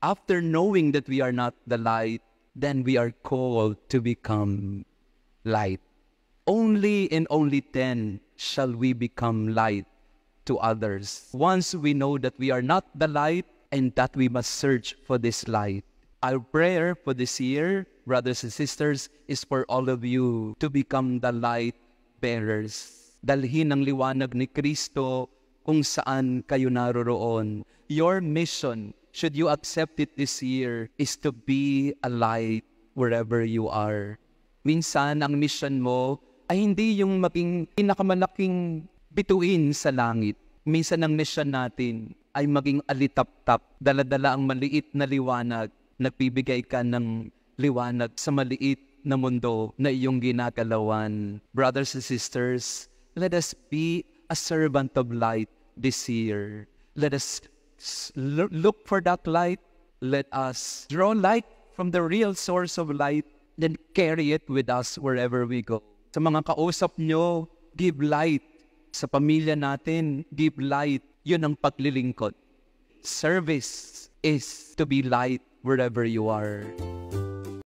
after knowing that we are not the light, then we are called to become light. Only and only then shall we become light to others. Once we know that we are not the light and that we must search for this light. Our prayer for this year, brothers and sisters, is for all of you to become the light bearers. Dalhin ang liwanag ni Kristo kung saan kayo naroroon. Your mission, should you accept it this year, is to be a light wherever you are. Minsan, ang mission mo ay hindi yung maging pinakamalaking bituin sa langit. Minsan ang mission natin ay maging alitap-tap, dala-dala ang maliit na liwanag, nagbibigay ka ng liwanag sa maliit na mundo na iyong ginagalawan. Brothers and sisters, let us be a servant of light this year. Let us look for that light. Let us draw light from the real source of light, then carry it with us wherever we go. Sa mga kausap nyo, give light. Sa pamilya natin, give light. Yun ang paglilingkod. Service is to be light wherever you are.